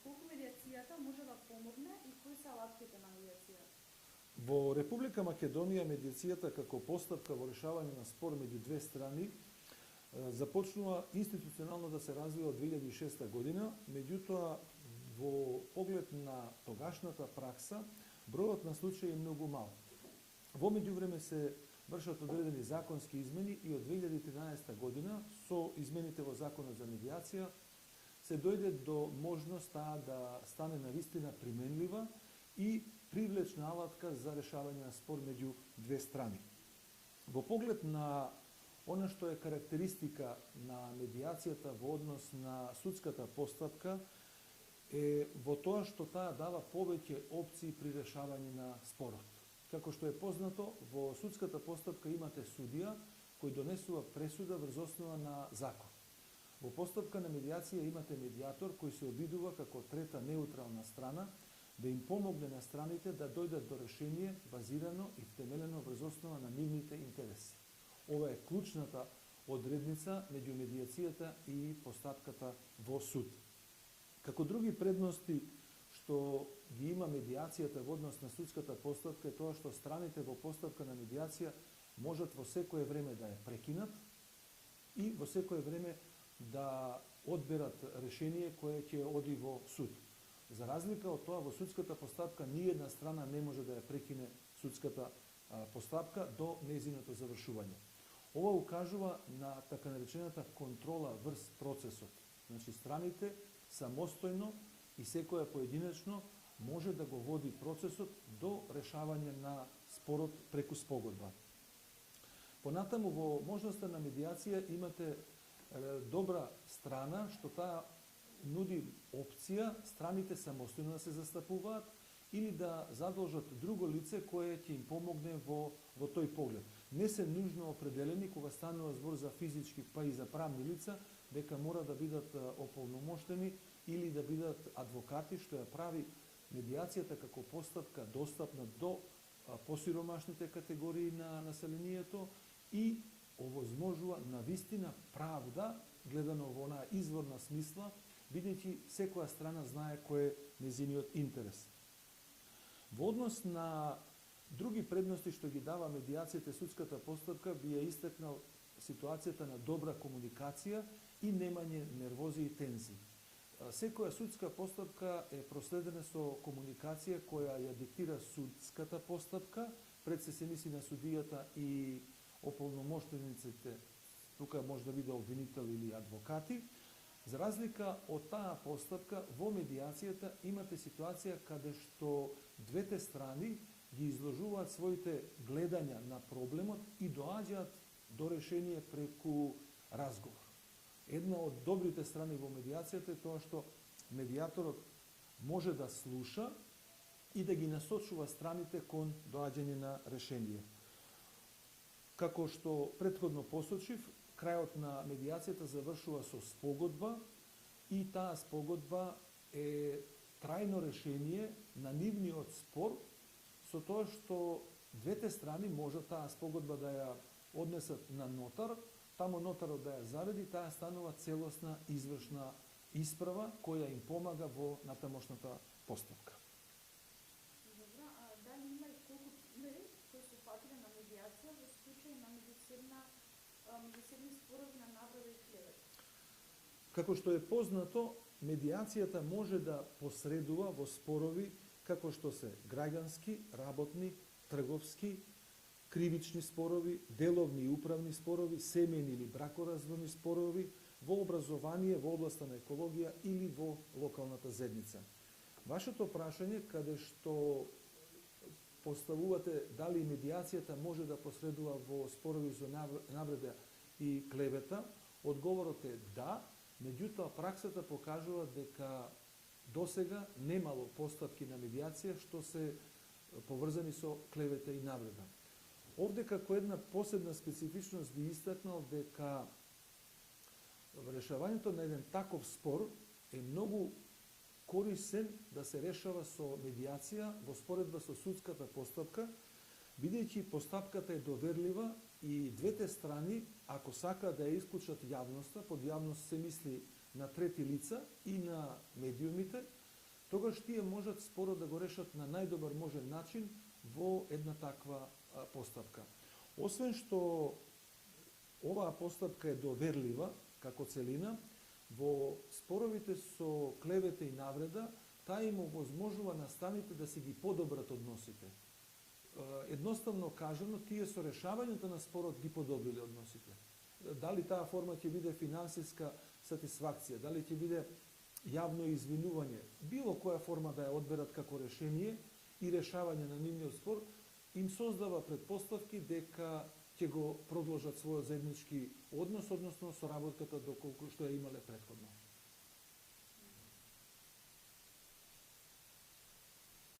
Колку медиацијата може да помогне и кои се алатките на медиацијата? Во Република Македонија медиацијата како постапка во решавање на спор меѓу две страни започнува институционално да се развива од 2006 година, меѓутоа во поглед на тогашната пракса, бројот на случаи е многу мал. Во меѓувреме се вршат одредени законски измени и од 2013 година со измените во Законот за медиација се дојде до можност таа да стане навистина применлива и привлечна алатка за решавање на спор меѓу две страни. Во поглед на она што е карактеристика на медиацијата во однос на судската постапка е во тоа што таа дава повеќе опции при решавање на спорот. Како што е познато, во судската постапка имате судија кој донесува пресуда врз основа на закон. Во постапка на медиација имате медиатор кој се обидува како трета неутрална страна да им помогне на страните да дојдат до решение базирано и втемелено врз основа на нивните интереси. Ова е клучната одредница меѓу медиацијата и постапката во суд. Како други предности што ги има медиацијата во однос на судската постапка е тоа што страните во постапка на медиација можат во секое време да ја прекинат и во секое време да одберат решение кое ќе оди во суд. За разлика од тоа, во судската постапка ниедна страна не може да ја прекине судската постапка до нејзиното завршување. Ова укажува на така наречената контрола врз процесот. Значи, страните самостојно и секоја поединечно може да го води процесот до решавање на спорот преку спогодба. Понатаму во можноста на медиација имате добра страна што таа нуди опција страните самостојно да се застапуваат или да задолжат друго лице кое ќе им помогне во тој поглед. Не се нужно определени кога станува збор за физички па и за правни лица дека мора да бидат ополномоштени или да бидат адвокати, што ја прави медиацијата како постапка достапна до посиромашните категории на населението и овозможува навистина правда гледано во онаа изворна смисла, бидејќи секоја страна знае кој е нејзиниот интерес. Во однос на други предности што ги дава медиацијата и судската постапка, би ја истакнал ситуацијата на добра комуникација и немање нервози и тензии. Секоја судска постапка е проследена со комуникација која ја диктира судската постапка, пред се мисли на судијата и ополномоштениците, тука може да биде обвинител или адвокати. За разлика од таа постапка, во медиацијата имате ситуација каде што двете страни ги изложуваат своите гледања на проблемот и доаѓаат до решение преку разговор. Една од добрите страни во медиацијата е тоа што медиаторот може да слуша и да ги насочува страните кон доаѓање на решение. Како што претходно посочив, крајот на медиацијата завршува со спогодба и таа спогодба е трајно решение на нивниот спор со тоа што двете страни можат таа спогодба да ја однесат на нотар, таму нотарот да ја зареди, таа станува целосна извршна исправа која им помага во натамошната постапка. Добро, а дали има и колку примери кои се фатиле на медиација во случај на меѓусебни спорови на навреда и клевета? Како што е познато, медиацијата може да посредува во спорови како што се граѓански, работни, трговски, кривични спорови, деловни и управни спорови, семејни или бракоразводни спорови, во образование, во областа на екологија или во локалната заедница. Вашето прашање, каде што поставувате дали медиацијата може да посредува во спорови за навреда и клевета, одговорот е да, меѓутоа праксата покажува дека досега немало постапки на медиација што се поврзани со клевета и навреда. Овде како една посебна специфичност би истакнал дека решавањето на еден таков спор е многу корисен да се решава со медиација во споредба со судската постапка, бидејќи постапката е доверлива и двете страни, ако сакаат да ја исклучат јавноста, под јавност се мисли на трети лица и на медиумите, тогаш тие можат спорот да го решат на најдобар можен начин во една таква постапка. Освен што оваа постапка е доверлива како целина, во споровите со клевета и навреда, таа им овозможува на страните да си ги подобрат односите. Едноставно кажано, тие со решавањето на спорот ги подобриле односите. Дали таа форма ќе биде финансиска сатисфакција, дали ќе биде јавно извинување, било која форма да ја одберат како решение и решавање на нивниот спор, им создава предпоставки дека ќе го продолжат својот заеднички однос, односно соработката доколку што ја имале претходно.